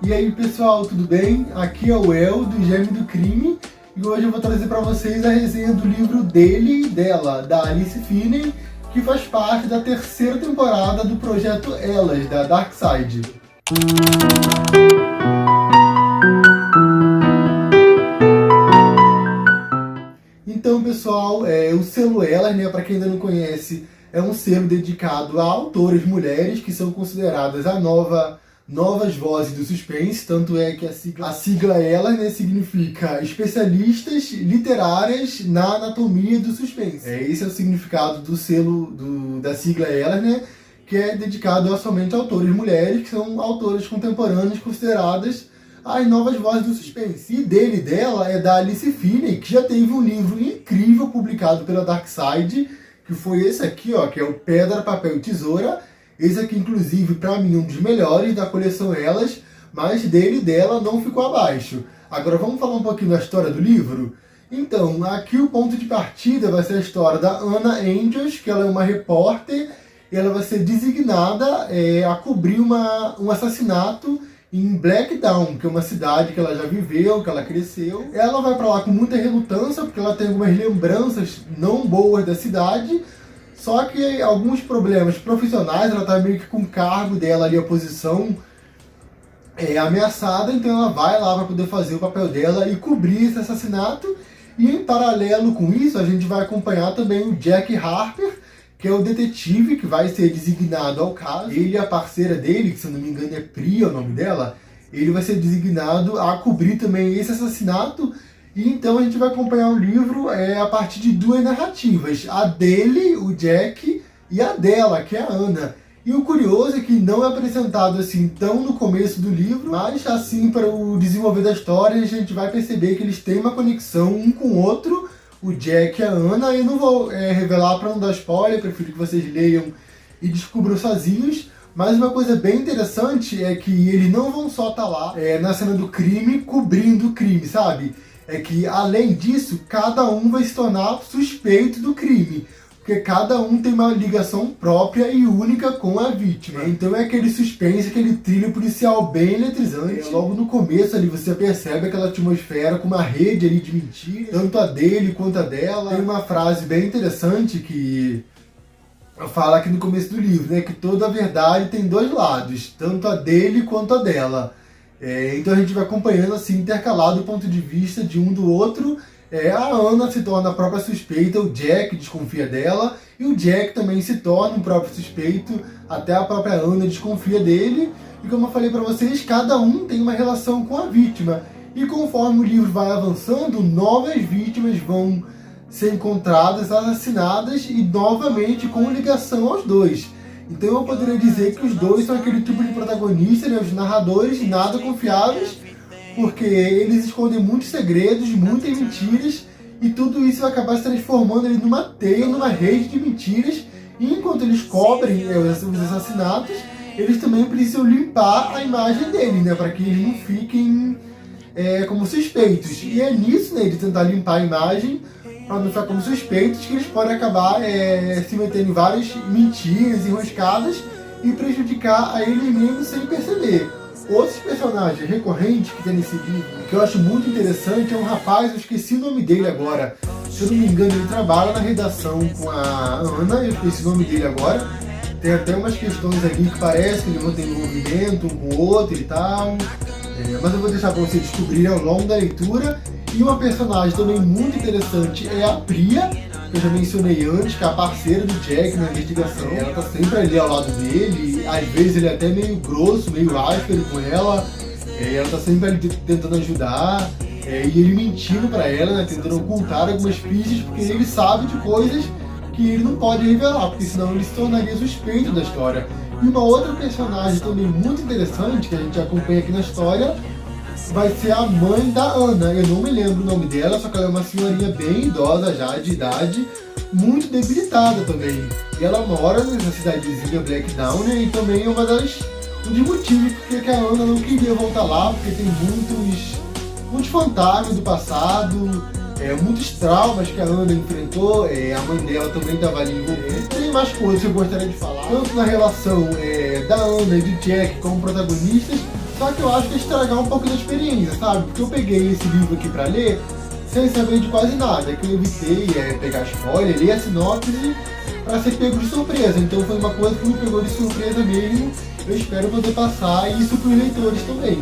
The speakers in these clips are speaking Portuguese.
E aí pessoal, tudo bem? Aqui é o El, do Gêmeo do Crime, e hoje eu vou trazer para vocês a resenha do livro dele e dela, da Alice Finney, que faz parte da terceira temporada do projeto Elas, da Darkside. Então pessoal, o selo Elas, né, para quem ainda não conhece, é um selo dedicado a autoras mulheres que são consideradas novas vozes do suspense, tanto é que a sigla Elas, né, significa especialistas literárias na anatomia do suspense. Esse é o significado do selo da sigla Elas, né, que é dedicado somente a autoras mulheres, que são autoras contemporâneas consideradas as novas vozes do suspense. E dele e dela é da Alice Finney, que já teve um livro incrível publicado pela Darkside, que foi esse aqui, ó, que é o Pedra, Papel e Tesoura. Esse aqui, inclusive, para mim, um dos melhores da coleção Elas, mas dele e dela não ficou abaixo. Agora vamos falar um pouquinho da história do livro? Então, aqui o ponto de partida vai ser a história da Anna Angels, que ela é uma repórter, e ela vai ser designada a cobrir um assassinato em Blackdown, que é uma cidade que ela já viveu, que ela cresceu. Ela vai para lá com muita relutância, porque ela tem algumas lembranças não boas da cidade, só que alguns problemas profissionais, ela tá meio que com o cargo dela ali, a posição ameaçada, então ela vai lá para poder fazer o papel dela e cobrir esse assassinato. E em paralelo com isso, a gente vai acompanhar também o Jack Harper, que é o detetive que vai ser designado ao caso. Ele e a parceira dele, que se eu não me engano é Priya o nome dela, ele vai ser designado a cobrir também esse assassinato. E então a gente vai acompanhar o livro a partir de duas narrativas, a dele, o Jack, e a dela, que é a Anna. E o curioso é que não é apresentado assim tão no começo do livro, mas assim para o desenvolver da história a gente vai perceber que eles têm uma conexão um com o outro, o Jack e a Anna. Eu não vou revelar para não dar spoiler, prefiro que vocês leiam e descubram sozinhos. Mas uma coisa bem interessante é que eles não vão só estar lá na cena do crime, cobrindo o crime, sabe? É que, além disso, cada um vai se tornar suspeito do crime, porque cada um tem uma ligação própria e única com a vítima. Então é aquele suspense, aquele thriller policial bem eletrizante. Logo no começo ali você percebe aquela atmosfera com uma rede ali de mentiras, tanto a dele quanto a dela. Tem uma frase bem interessante que fala aqui no começo do livro, né, que toda verdade tem dois lados, tanto a dele quanto a dela. Então a gente vai acompanhando assim, intercalado o ponto de vista de um do outro. A Anna se torna a própria suspeita, o Jack desconfia dela, e o Jack também se torna um próprio suspeito, até a própria Anna desconfia dele. E como eu falei para vocês, cada um tem uma relação com a vítima. E conforme o livro vai avançando, novas vítimas vão ser encontradas, assassinadas e novamente com ligação aos dois. Então eu poderia dizer que os dois são aquele tipo de protagonista, né, os narradores nada confiáveis, porque eles escondem muitos segredos, muitas mentiras, e tudo isso vai acabar se transformando ali numa teia, numa rede de mentiras. E enquanto eles cobrem os assassinatos, eles também precisam limpar a imagem deles, né, para que eles não fiquem como suspeitos. E é nisso, né, de tentar limpar a imagem, para não ficar como suspeitos, que eles podem acabar se metendo em várias mentiras enroscadas e prejudicar a eles mesmos sem perceber. Outros personagens recorrentes que tem nesse livro, que eu acho muito interessante, é um rapaz, eu esqueci o nome dele agora. Se eu não me engano, ele trabalha na redação com a Anna, eu esqueci o nome dele agora. Tem até umas questões ali que parece que eles vão ter envolvimento um com o outro e tal. Mas eu vou deixar para vocês descobrirem ao longo da leitura. E uma personagem também muito interessante é a Priya, que eu já mencionei antes, que é a parceira do Jack na investigação. Ela tá sempre ali ao lado dele, às vezes ele é até meio grosso, meio áspero com ela. Ela tá sempre ali tentando ajudar, e ele mentindo pra ela, né, tentando ocultar algumas pistas, porque ele sabe de coisas que ele não pode revelar, porque senão ele se tornaria suspeito da história. E uma outra personagem também muito interessante, que a gente acompanha aqui na história, vai ser a mãe da Anna. Eu não me lembro o nome dela, só que ela é uma senhorinha bem idosa já, de idade, muito debilitada também. E ela mora nessa cidadezinha Blackdown, né, e também é um dos motivos porque a Anna não queria voltar lá, porque tem muitos fantasmas do passado, muitos traumas que a Anna enfrentou, a mãe dela também estava ali envolvida. Tem mais coisas que eu gostaria de falar, tanto na relação da Anna e do Jack como protagonistas, Só que eu acho que é estragar um pouco da experiência, sabe? Porque eu peguei esse livro aqui pra ler sem saber de quase nada, que eu evitei pegar spoiler, ler a sinopse pra ser pego de surpresa. Então foi uma coisa que me pegou de surpresa mesmo. Eu espero poder passar isso pros leitores também.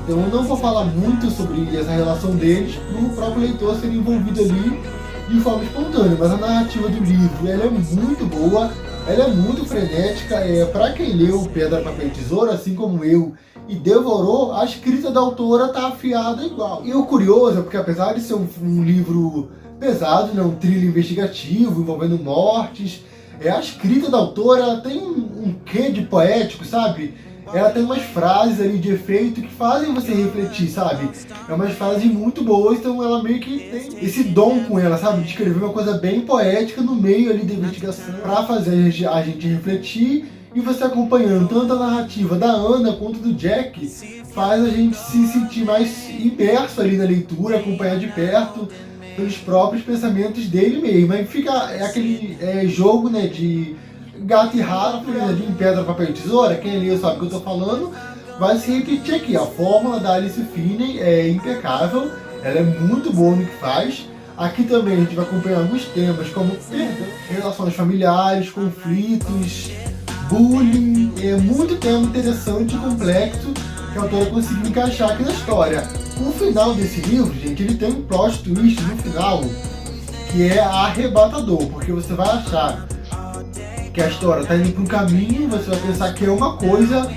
Então eu não vou falar muito sobre essa relação deles, para o próprio leitor ser envolvido ali de forma espontânea. Mas a narrativa do livro, ela é muito boa, ela é muito frenética. Para quem leu Pedra, Papel e Tesoura, assim como eu, e devorou, a escrita da autora tá afiada igual. E o curioso é porque, apesar de ser um livro pesado, né, um thriller investigativo, envolvendo mortes, a escrita da autora ela tem um quê de poético, sabe? Ela tem umas frases ali de efeito que fazem você refletir, sabe? É umas frases muito boas, então ela meio que tem esse dom com ela, sabe? De escrever uma coisa bem poética no meio ali da investigação pra fazer a gente refletir. E você acompanhando tanto a narrativa da Ana quanto do Jack, faz a gente se sentir mais imerso ali na leitura, acompanhar de perto pelos próprios pensamentos dele mesmo. Aí fica aquele jogo, né, de gato e rato, ali em Pedra, Papel e Tesoura. Quem lê sabe o que eu tô falando. Vai se repetir aqui. A fórmula da Alice Finney é impecável, ela é muito boa no que faz. Aqui também a gente vai acompanhar alguns temas como relações familiares, conflitos, bullying, muito tema interessante e complexo que a autora conseguiu encaixar aqui na história. O final desse livro, gente, ele tem um plot twist no final que é arrebatador, porque você vai achar que a história tá indo para um caminho, você vai pensar que é uma coisa,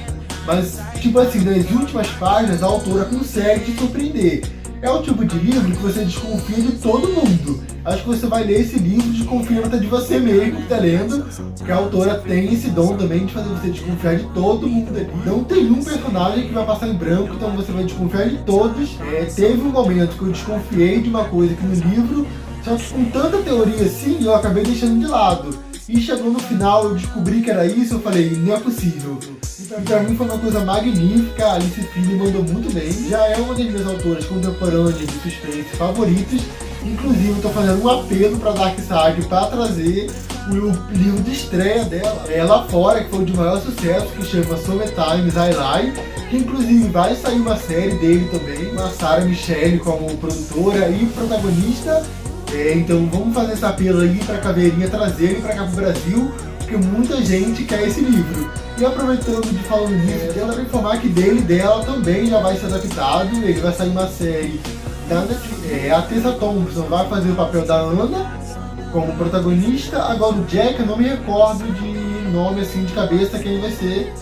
mas tipo assim, nas últimas páginas a autora consegue te surpreender. É o tipo de livro que você desconfia de todo mundo. Acho que você vai ler esse livro desconfiando até de você mesmo que está lendo, porque a autora tem esse dom também de fazer você desconfiar de todo mundo ali. Não tem um personagem que vai passar em branco, então você vai desconfiar de todos. Teve um momento que eu desconfiei de uma coisa aqui no livro, só que com tanta teoria assim, eu acabei deixando de lado. E chegou no final, eu descobri que era isso, eu falei, não é possível. E pra mim foi uma coisa magnífica, a Alice Finney mandou muito bem. Já é uma das minhas autoras contemporâneas de suspense favoritas. Inclusive, eu tô fazendo um apelo pra Dark Side para trazer o livro de estreia dela lá fora, que foi o de maior sucesso, que chama Sometimes I Lie, que inclusive vai sair uma série dele também, com a Sarah Michelle como produtora e protagonista. Então vamos fazer esse apelo aí pra Caveirinha trazer ele pra cá pro Brasil, porque muita gente quer esse livro. E aproveitando de falando nisso, ela vai informar que dele e dela também já vai ser adaptado, ele vai sair uma série da Netflix. A Tessa Thompson vai fazer o papel da Ana como protagonista. Agora o Jack, eu não me recordo de nome assim de cabeça quem vai ser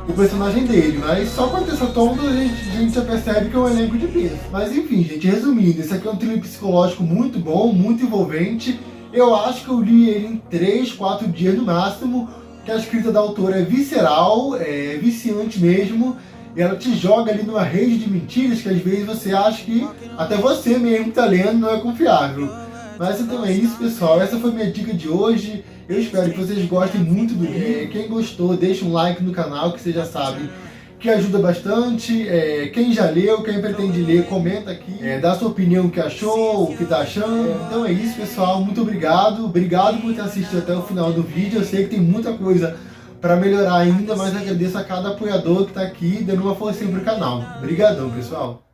o personagem dele, mas só com a Tessa Thompson a gente já percebe que é um elenco de peso. Mas enfim, gente, resumindo, esse aqui é um thriller psicológico muito bom, muito envolvente. Eu acho que eu li ele em 3, 4 dias no máximo, que a escrita da autora é visceral, é viciante mesmo, e ela te joga ali numa rede de mentiras que às vezes você acha que até você mesmo que tá lendo não é confiável. Mas então é isso, pessoal, essa foi minha dica de hoje. Eu espero que vocês gostem muito do livro. Quem gostou, deixa um like no canal, que você já sabe que ajuda bastante. Quem já leu, quem pretende ler, comenta aqui, dá sua opinião, o que achou, o que tá achando. Então é isso, pessoal, muito obrigado. Obrigado por ter assistido até o final do vídeo. Eu sei que tem muita coisa para melhorar ainda, mas agradeço a cada apoiador que tá aqui, dando uma forcinha pro canal. Obrigadão, pessoal.